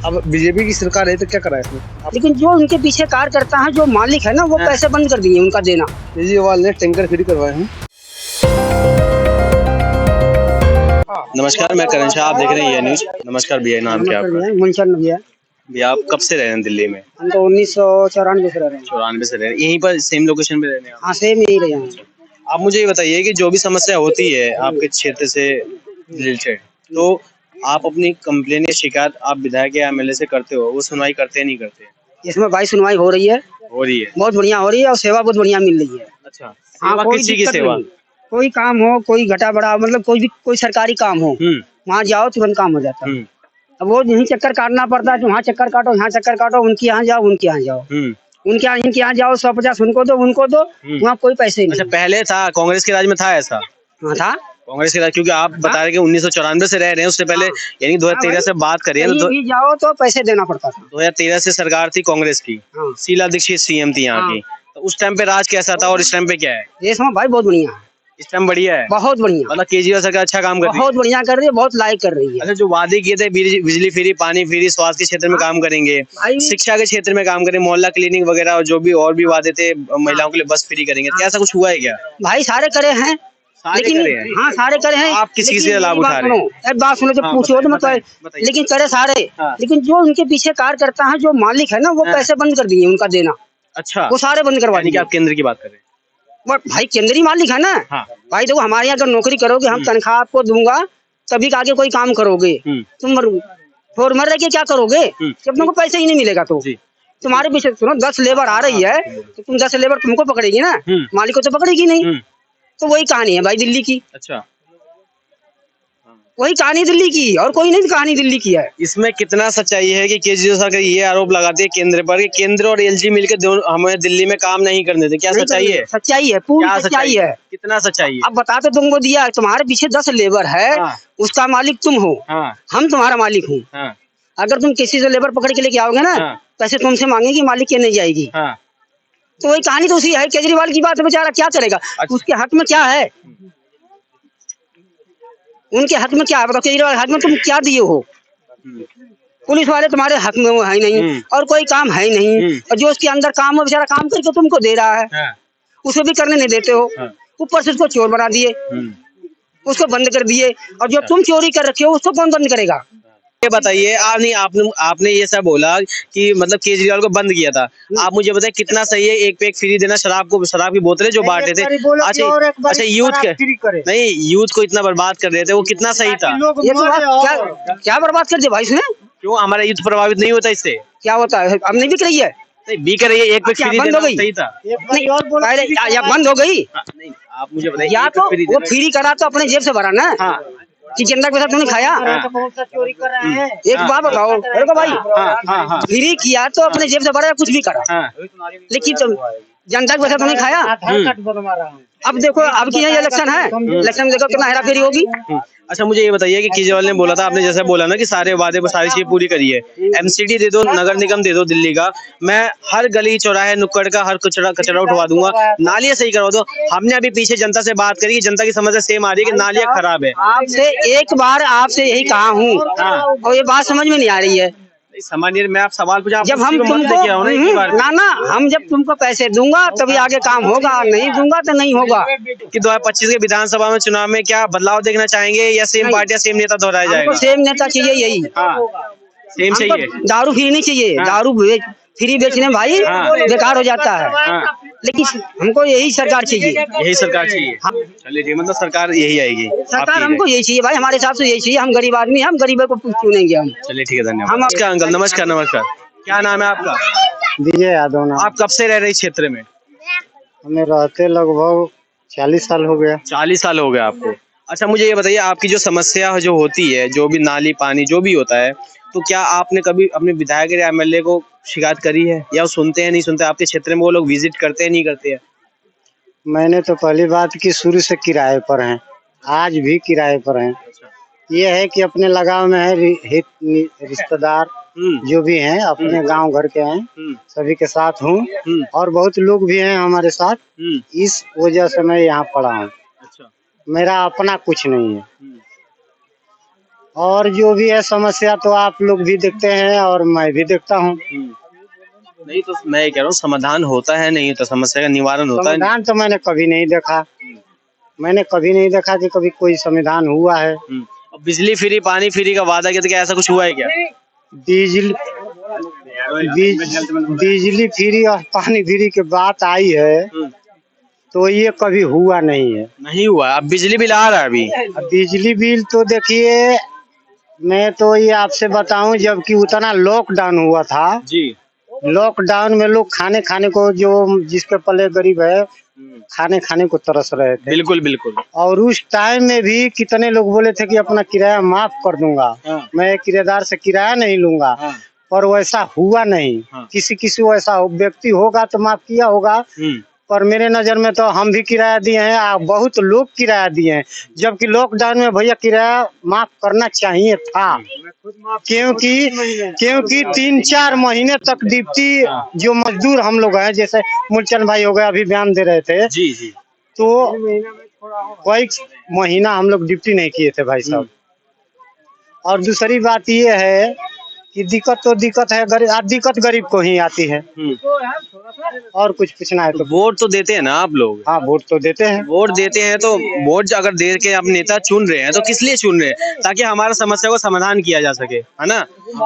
अब बीजेपी की सरकार है तो क्या करा है इसमें? लेकिन जो उनके पीछे कार्यकर्ता हैं, जो मालिक है ना, वो पैसे बंद कर दिए उनका देना। केजरीवाल ने टैंकर फ्री करवाए हैं। नमस्कार, मैं करण शाह, आप देख रहे हैं ये न्यूज। नमस्कार भैया, नाम क्या आपका? मुंशन भैया। भैया आप कब से रह रहे हैं दिल्ली में? हम तो 1994 से रह रहे हैं। 94 से रह रहे हैं, यहीं पर सेम लोकेशन पे रह रहे हैं आप? हाँ, सेम यही रहे हैं। आप मुझे ये बताइए कि जो भी समस्या होती है आपके क्षेत्र से रिलेटेड, तो आप अपनी कंप्लेन या शिकायत आप विधायक या एमएलए से करते हो, वो सुनवाई करते हैं नहीं करते? इसमें भाई सुनवाई हो रही है, बहुत बढ़िया हो रही है और सेवा बहुत बढ़िया मिल रही है। अच्छा, हाँ, सेवा कोई किस चीज़ की दिक्कत सेवा? नहीं। कोई काम हो, कोई घटा बड़ा, मतलब कोई सरकारी काम हो, वहाँ जाओ तुरंत काम हो जाता है। अब वो यहीं चक्कर काटना पड़ता है, तो वहाँ चक्कर काटो, यहाँ चक्कर काटो, उनके यहाँ जाओ, उनके यहाँ जाओ, इनके यहाँ जाओ, 150 उनको दो, वहाँ कोई पैसे नहीं। अच्छा, पहले था कांग्रेस के राज में था ऐसा? हाँ था कांग्रेस के राज, क्योंकि आप बता रहे कि 1994 से रह रहे हैं, उससे पहले यानी 2013 से बात करिए तो भी जाओ तो पैसे देना पड़ता था। 2013 से सरकार थी कांग्रेस की, शीला दीक्षित सीएम थी यहाँ की, तो उस टाइम पे राज कैसा था और इस टाइम पे क्या है? देश में भाई बहुत बढ़िया है, इस टाइम बढ़िया है, बहुत बढ़िया, मतलब केजरीवाल सरकार अच्छा काम कर रही है, बहुत बढ़िया कर रही है, बहुत लाइक कर रही है। अच्छा, जो वादे किए थे बिजली फ्री, पानी फ्री, स्वास्थ्य के क्षेत्र में काम करेंगे, शिक्षा के क्षेत्र में काम करेंगे, मोहल्ला क्लिनिक वगैरह, और जो भी और भी वादे थे, महिलाओं के लिए बस फ्री करेंगे, क्या ऐसा कुछ हुआ है क्या? भाई सारे करे हैं, लेकिन हाँ सारे करे हैं। आप किस चीज से लाभ उठा रहे हैं? एक बात सुनो, जब पूछो तो मतलब, लेकिन करे सारे, लेकिन जो उनके पीछे कार्यकर्ता हैं, जो मालिक है ना, वो पैसे बंद कर दिए उनका देना। अच्छा, वो सारे बंद करवा दिए। आप केंद्र की बात कर रहे हैं? भाई केंद्रीय मालिक है ना। भाई देखो, हमारे यहाँ अगर नौकरी करोगे, हम तनख्वाह आपको दूंगा, तभी आगे कोई काम करोगे। तुम फोर मर रहे क्या करोगे जब तुमको पैसे ही नहीं मिलेगा? तो तुम्हारे पीछे सुनो, 10 लेबर आ रही है, तो तुम 10 लेबर तुमको पकड़ेगी ना, मालिक को तो पकड़ेगी नहीं। तो वही कहानी है भाई दिल्ली की। अच्छा, वही कहानी दिल्ली की, और कोई नहीं कहानी दिल्ली की है। इसमें कितना सच्चाई है कि केजरीवाल सरकार ये आरोप लगाती है केंद्र पर कि केंद्र और एलजी मिलकर दोनों हमें दिल्ली में काम नहीं करने देते? क्या सच्चाई है? सच्चाई है, पूरी सच्चाई है। कितना सच्चाई है? अब बता तो तुमको दिया, तुम्हारे पीछे 10 लेबर है, उसका मालिक तुम हो, हम तुम्हारा मालिक हूँ। अगर तुम किसी से लेबर पकड़ के लेके आओगे ना, पैसे तुमसे मांगेगी, मालिक के नहीं जाएगी। तो वही कहानी तो उसी है। केजरीवाल की बात है, बेचारा क्या करेगा? उसके हक में क्या है? उनके हक में क्या है बताओ? केजरीवाल हक में तुम क्या दिए हो? पुलिस वाले तुम्हारे हक में वो है नहीं, और कोई काम है नहीं, और जो उसके अंदर काम है, बेचारा काम करके तुमको दे रहा है, उसे भी करने नहीं देते हो। ऊपर से उसको चोर बना दिए, उसको बंद कर दिए, और जो तुम चोरी कर रखे हो उसको कौन बंद करेगा? ये बताइए, आपने ये सब बोला कि मतलब केजरीवाल को बंद किया था, आप मुझे बताइए कितना सही है एक पे एक फ्री देना शराब की बोतलें जो बांटे थे? अच्छा, यूथ के नहीं, यूथ को इतना बर्बाद कर रहे थे, वो कितना सही था? ये तो क्या बर्बाद कर दिया भाई इसने? क्यों हमारा यूथ प्रभावित नहीं होता इससे? क्या होता है? अब नहीं बिक रही है? नहीं बिक रही है, एक पे फ्री बंद हो गई, सही था। पहले या बंद हो गई? नहीं, आप मुझे बताइए, या तो वो फ्री करा तो अपने जेब से भरा ना, कि जनता के साथ तुमने खाया? एक बात बताओ मेरे को भाई, फ्री किया तो अपने जेब से भरा, कुछ भी करा, लेकिन तुम जनता के पैसा तुमने खाया। अब देखो, अब की इलेक्शन है, इलेक्शन देखो कितना हेरा फेरी होगी। अच्छा, मुझे ये बताइए कि केजरीवाल ने बोला था, आपने जैसे बोला ना कि सारे वादे पर सारी चीजें पूरी करी है, एमसीडी दे दो, नगर निगम दे दो दिल्ली का, मैं हर गली चौराहे नुक्कड़ का हर कचरा उठवा दूंगा, नालियां सही करवा दो। हमने अभी पीछे जनता से बात करी, जनता की समस्या सेम आ रही है कि नालियां खराब है। आपसे एक बार आपसे यही कहा हूँ, और ये बात समझ में नहीं आ रही है। सामान्य मैं आप सवाल पूछा, जब हम तुमको ना हम जब तुमको पैसे दूंगा तभी आगे काम होगा, नहीं दूंगा तो नहीं होगा। कि 2025 के विधानसभा में चुनाव में क्या बदलाव देखना चाहेंगे, या सेम पार्टियां सेम नेता दोहराया जाएगा? सेम नेता चाहिए, यही सेम चाहिए। दारू फ्री नहीं चाहिए, दारू फ्री बेचने भाई बेकार हो जाता है, लेकिन हमको यही सरकार चाहिए, यही सरकार चाहिए। चलिए ठीक, मतलब सरकार यही आएगी, सरकार हमको यही चाहिए भाई, हमारे हिसाब से यही चाहिए। हम गरीब आदमी, हम गरीबों को चुनेंगे हम। चलिए ठीक है, धन्यवाद। नमस्कार अंकल। नमस्कार नमस्कार, क्या नाम है आपका? विजय यादव नाम। आप कब से रह रहे क्षेत्र में? हमें रहते लगभग 40 साल हो गया। 40 साल हो गए आपको? अच्छा, मुझे ये बताइए, आपकी जो समस्या जो होती है, जो भी नाली पानी जो भी होता है, तो क्या आपने कभी अपने विधायक या एमएलए को शिकायत करी है, या वो सुनते हैं नहीं सुनते? आपके क्षेत्र में वो लोग विजिट करते हैं नहीं करते हैं? मैंने तो पहली बात की शुरू से किराए पर हैं, आज भी किराए पर हैं। ये है कि अपने लगाव में है, रिश्तेदार जो भी हैं अपने गांव घर के हैं, सभी के साथ हूँ, और बहुत लोग भी हैं हमारे साथ, इस वजह से मैं यहाँ पड़ा हूँ। मेरा अपना कुछ नहीं है, और जो भी है समस्या तो आप लोग भी देखते हैं और मैं भी देखता हूँ। नहीं तो मैं ये कह रहा हूँ समाधान होता है, नहीं होता, समस्या का निवारण होता है? समाधान तो मैंने कभी नहीं देखा, मैंने कभी नहीं देखा कि कभी कोई समाधान हुआ है। और बिजली फ्री, पानी फ्री का वादा किया था, क्या ऐसा कुछ हुआ है क्या? बिजली बिजली फ्री और पानी फ्री की बात आई है तो ये कभी हुआ नहीं है। नहीं हुआ। अब बिजली बिल आ रहा है अभी। अब बिजली बिल तो देखिए, मैं तो ये आपसे बताऊं, जबकि उतना लॉकडाउन हुआ था जी। लॉकडाउन में लोग खाने को, जो जिसके पले गरीब है, खाने को तरस रहे थे। बिल्कुल बिल्कुल। और उस टाइम में भी कितने लोग बोले थे कि अपना किराया माफ कर दूंगा, मैं किराएदार से किराया नहीं लूंगा, पर वैसा हुआ नहीं। किसी को ऐसा व्यक्ति होगा तो माफ किया होगा, पर मेरे नजर में तो हम भी किराया दिए हैं, बहुत लोग किराया दिए हैं, जबकि लॉकडाउन में भैया किराया माफ करना चाहिए था। क्योंकि 3-4 महीने तक डिप्टी जो मजदूर हम लोग हैं, जैसे मूलचंद भाई हो गए, अभी बयान दे रहे थे जी जी, तो कोई महीना हम लोग डिप्टी नहीं किए थे भाई साहब। और दूसरी बात ये है कि दिक्कत है, दिक्कत गरीब को ही आती है। और कुछ पूछना है तो? वोट तो देते हैं ना आप लोग? हाँ, वोट तो देते हैं। वोट देते हैं तो वोट अगर दे के आप नेता चुन रहे हैं तो किस लिए चुन रहे हैं? ताकि हमारा समस्या को समाधान किया जा सके, है ना?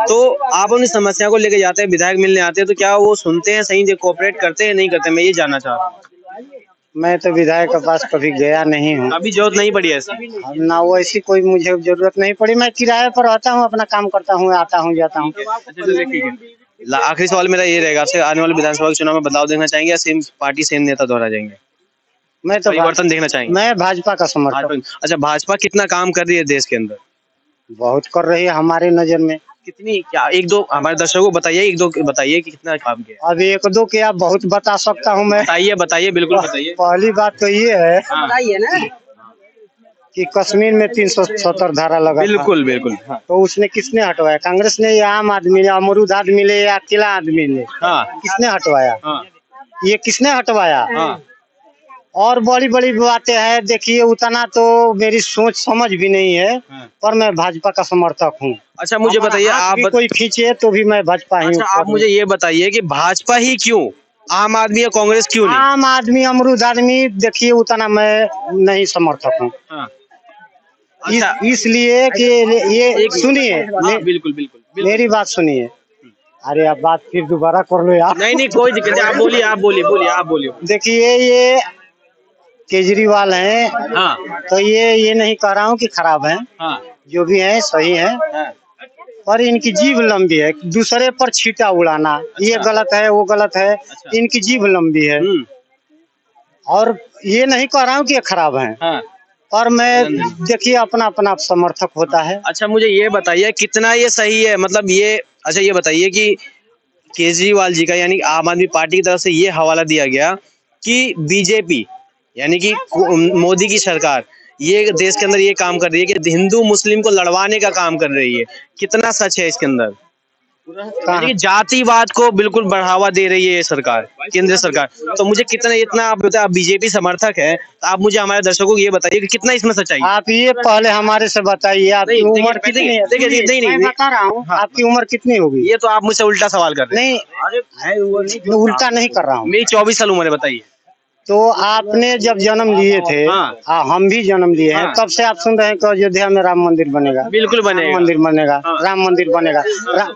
तो आप अपनी समस्या को लेके जाते हैं, विधायक मिलने आते हैं, तो क्या वो सुनते हैं, सही कोऑपरेट करते हैं, नहीं करते? मैं ये जानना चाह रहा हूँ। मैं तो विधायक के पास कभी गया नहीं हूँ। अभी जरूरत नहीं पड़ी ऐसी? ना वैसी कोई मुझे जरूरत नहीं पड़ी, मैं किराए पर रहता हूँ, अपना काम करता हूँ, आता हूँ जाता हूँ। आखिरी सवाल मेरा ये रहेगा आपसे, आने वाले विधानसभा के चुनाव में बदलाव देखना चाहेंगे या सेम पार्टी सेम नेता दोहरा जाएंगे? मैं तो परिवर्तन देखना चाहेंगे? मैं भाजपा का समर्थक। अच्छा, भाजपा कितना काम कर रही है देश के अंदर? बहुत कर रही है हमारे नजर में। कितनी, क्या एक दो हमारे दर्शकों को बताइए, एक दो बताइए कि कितना काम किया? अब एक दो क्या बहुत बता सकता हूँ मैं। बताइए बिल्कुल बताइए। पहली बात तो ये है बताइए ना कि कश्मीर में 370 धारा लगा बिल्कुल बिल्कुल। तो उसने किसने हटवाया? कांग्रेस ने या आम आदमी ने? अमरूद आदमी ने या अकेला आदमी ने? किसने हटवाया? ये किसने हटवाया? और बड़ी बड़ी बातें हैं, देखिए उतना तो मेरी सोच समझ भी नहीं है, पर मैं भाजपा का समर्थक हूँ। अच्छा, मुझे बताइए, आप कोई खींचे तो भी मैं भाजपा ही हूँ। अच्छा, आप मुझे ये बताइए कि भाजपा ही क्यों, आम आदमी या कांग्रेस क्यों नहीं? आम आदमी, अमरूद आदमी, देखिए उतना मैं नहीं समर्थक हूँ। अच्छा, इसलिए कि ये सुनिए, बिल्कुल बिल्कुल, मेरी बात सुनिए। अरे आप बात फिर दोबारा कर लो यार। नहीं कोई दिक्कत नहीं, आप बोलिए। देखिए, ये केजरीवाल हैं, तो ये नहीं कह रहा हूँ कि खराब है, जो भी है सही है, पर इनकी जीभ लंबी है, दूसरे पर छींटा उड़ाना ये गलत है, वो गलत है। इनकी जीभ लंबी है, और ये नहीं कह रहा हूँ कि ये खराब है, और मैं देखिए अपना समर्थक होता है। अच्छा, मुझे ये बताइए कितना ये सही है, मतलब ये, अच्छा ये बताइए कि केजरीवाल जी का यानी आम आदमी पार्टी की तरफ से ये हवाला दिया गया कि बीजेपी यानी कि मोदी की सरकार ये देश के अंदर ये काम कर रही है कि हिंदू मुस्लिम को लड़वाने का काम कर रही है, कितना सच है इसके अंदर? यानी जातिवाद को बिल्कुल बढ़ावा दे रही है ये सरकार, केंद्र सरकार। तो मुझे कितना, इतना आप बताइए, आप बीजेपी समर्थक है, तो आप मुझे हमारे दर्शकों को ये बताइए कि कितना इसमें सच्चाई? आप ये पहले हमारे से बताइए, आपकी उम्र कितनी है? नहीं, मैं बता रहा हूँ, आपकी उम्र कितनी होगी? ये तो आप मुझसे उल्टा सवाल कर रहे हैं। नहीं, उल्टा नहीं कर रहा हूँ। मेरी 24 साल उम्र है, बताइए। तो आपने जब जन्म लिए थे, हम भी जन्म लिए हैं, तब से आप सुन रहे हैं कि अयोध्या में राम मंदिर बनेगा। बिल्कुल बनेगा, मंदिर बनेगा, राम मंदिर बनेगा।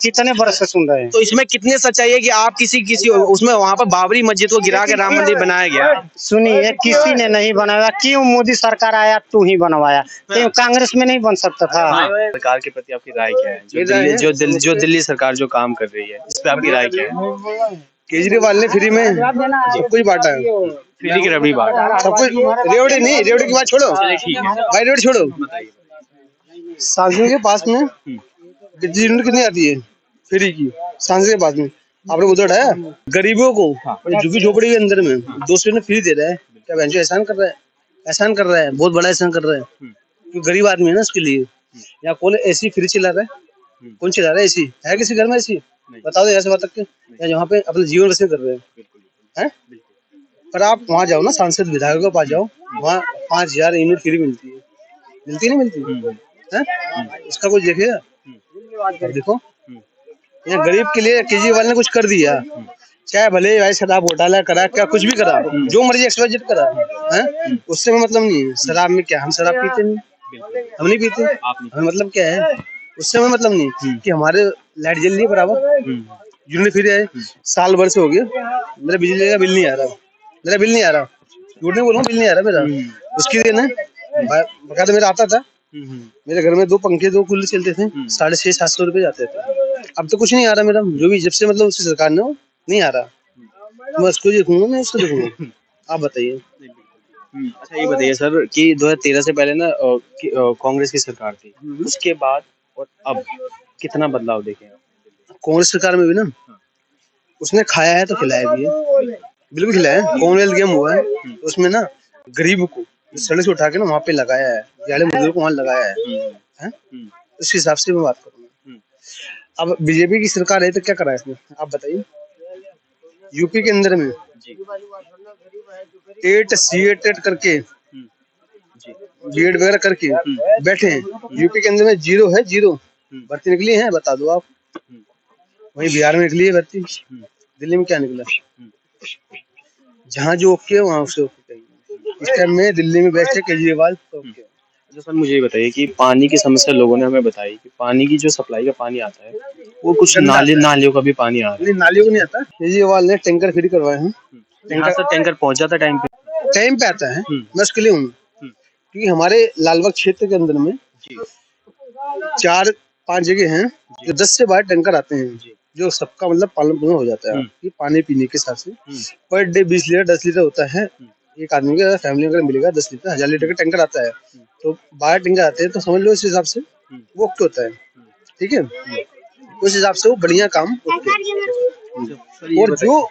कितने वर्ष से सुन रहे हैं? तो इसमें कितने सच्चाई है कि आप किसी उसमें वहाँ पर बाबरी मस्जिद को गिरा के राम मंदिर बनाया गया? सुनिए, किसी ने नहीं बनाया। क्यों मोदी सरकार आया तू ही बनवाया? क्यों कांग्रेस में नहीं बन सकता था? सरकार के प्रति आपकी राय क्या है? जो दिल्ली सरकार जो काम कर रही है, इस पे आपकी राय क्या है? केजरीवाल ने फ्री में सब कुछ बांटा है, फ्री की रबड़ी बांट सब कुछ। रेवड़ी की बात छोड़ो भाई, रेवड़ी छोड़ो। सांसद के पास में बिजली यूनिट कितनी आती है फ्री की? सांसद के पास में आपने उधर है गरीबों को झुग्गी झोपड़ी के अंदर में 200 यूनिट फ्री दे रहा है। क्या बहन एहसान कर रहा है? एहसान कर रहा है, बहुत बड़ा एहसान कर रहा है, क्योंकि गरीब आदमी है ना उसके लिए। या कौन एसी फ्री चला रहा है? कौन चला रहा है एसी? है किसी घर में एसी? बताओ ऐसे बात तक या जहाँ पे अपने जीवन व्यतीत कर रहे हैं। पर आप वहाँ जाओ ना, सांसद विधायकों के पास जाओ, वहाँ 5000 यूनिट फ्री मिलती है। मिलती नहीं मिलती? हैं? इसका कुछ देखेगा? अब देखो, ये गरीब के लिए केजरीवाल ने कुछ कर दिया, चाहे भले भाई शराब घोटाला करा, क्या कुछ भी करा, जो मर्जी XYZ करा, हैं? उससे हमें मतलब नहीं है। शराब में क्या, हम शराब पीते नहीं, हम नहीं पीते, हमें मतलब क्या है, उससे हमें मतलब नहीं कि हमारे लाइट जल रही है बराबर, यूनिट फ्री है, साल भर से हो गया, मेरा बिजली का बिल नहीं आ रहा, मेरा बिल नहीं आ रहा, झूठ नहीं बोलूँ, बिल नहीं आ रहा मेरा, उसकी देन है, बकायदा मेरा आता था, मेरे घर में 2 पंखे 2 कूलर चलते थे, 650-700 रुपए जाते थे। अब तो कुछ नहीं आ रहा मेरा, जो भी जब से मतलब उसकी सरकार ने हो, नहीं आ रहा, मैं उसको देखूंगा, मैं उसको देखूंगा। आप बताइए। अच्छा ये बताइए सर कि 2013 से पहले ना कांग्रेस की सरकार थी, उसके बाद और अब कितना बदलाव देखे आप? कांग्रेस सरकार में भी ना, उसने खाया है तो खिलाया भी है, बिल्कुल खिलाया है। कॉमनवेल्थ गेम हुआ है, उसमें ना गरीब को सड़क से उठा के ना वहाँ पे लगाया है, दिहाड़ी मजदूर को वहाँ लगाया है? उस हिसाब से मैं बात करूँगा। अब बीजेपी की सरकार है तो क्या करा है इसने, आप बताइए। यूपी के अंदर में 8 CA करके, BEd वगैरह करके बैठे हैं, यूपी के अंदर में 0 है, 0 भर्ती निकली है, बता दो आप। वहीं बिहार में निकली है भर्ती, दिल्ली में क्या निकला? जहाँ जो ओके है वहाँ उसे ओके कहिए। इस टाइम में दिल्ली में बैठे केजरीवाल तो ओके। अच्छा सर मुझे ये बताइए कि पानी की समस्या लोगों ने हमें बताई कि पानी की जो सप्लाई का पानी आता है वो कुछ नालियों का भी पानी आ रहा है। नहीं, नालियों को नहीं आता, केजरीवाल ने टैंकर फ्री करवाए हैं, टैंकर पहुंच जाता टाइम पे आता है, मैं उसके लिए हूँ, क्योंकि हमारे लालबाग क्षेत्र के अंदर में 4-5 जगह हैं जो 10 से 12 टैंकर आते हैं, जो सबका मतलब पालन पूर्ण हो जाता है कि पानी पीने के हिसाब से पर डे 20 लीटर 10 लीटर होता है एक आदमी का, फैमिली अगर मिलेगा 10 लीटर 1000 लीटर का टैंकर आता है, तो 12 टैंकर आते हैं, तो समझ लो इस हिसाब से वो ओके होता है, ठीक है, उस हिसाब से वो बढ़िया काम ओके। और जो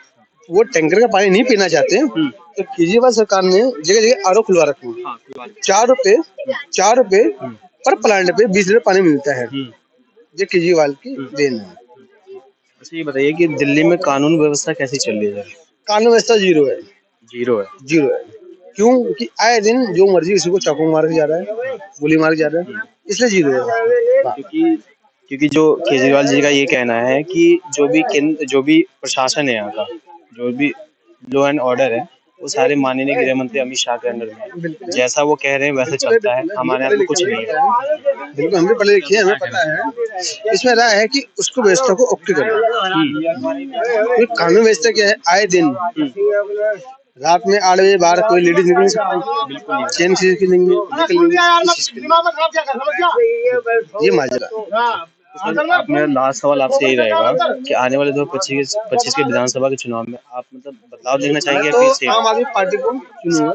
वो टैंकर का पानी नहीं पीना चाहते हैं तो केजरीवाल सरकार ने जगह जगह RO खुलवा रखे हैं, 4 रुपए पर प्लांट पे 20 लीटर पानी मिलता है, ये केजरीवाल की देन है। अच्छा ये बताइए कि दिल्ली में कानून व्यवस्था कैसी चल रही है? कानून व्यवस्था 0 है, जीरो है। क्यों कि आए दिन जो मर्जी किसी को चाकू मार के जा रहा है, गोली मार के जा रहा है, इसलिए 0 है। क्योंकि जो केजरीवाल जी का ये कहना है कि जो भी प्रशासन है यहाँ का, जो भी लॉ एंड ऑर्डर है वो सारे माननीय गृह मंत्री अमित शाह के अंडर में है, जैसा वो कह रहे हैं वैसे चलता है, हमारे यहाँ पे कुछ नहीं है। बिल्कुल, हम भी पढ़े लिखे हैं, हमें पता है। इसमें राय है कि उसको व्यवस्था को ओके करें। कानून व्यवस्था क्या है, आए दिन रात में 8 बजे बाहर कोई लेडीज निकल नहीं सकती, चैन से ये माजरा। आप मेरा लास्ट सवाल आपसे यही रहेगा कि आने वाले 2025 के विधानसभा के चुनाव में आप मतलब बदलाव देखना चाहेंगे या फिर से आम आदमी पार्टी को चुनूंगा,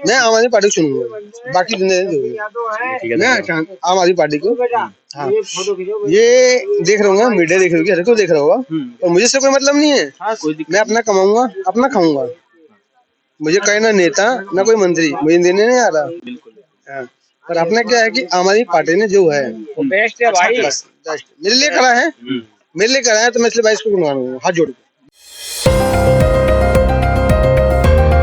मैं आम आदमी पार्टी को चुनूंगा, बाकी मैं आम आदमी पार्टी को। हाँ, ये देख रहा हूँ, मीडिया देख रही होगी, हर कोई देख रहा होगा, और मुझे से कोई मतलब नहीं है, मैं अपना कमाऊंगा, अपना खाऊंगा, मुझे कहीं ना नेता ना कोई मंत्री मुझे देने नहीं आ रहा। पर अपना क्या है कि आम आदमी पार्टी ने जो है बेस्ट है भाई, मेरे लिए करा है, तो मैं इसलिए भाई इसको हाथ जोड़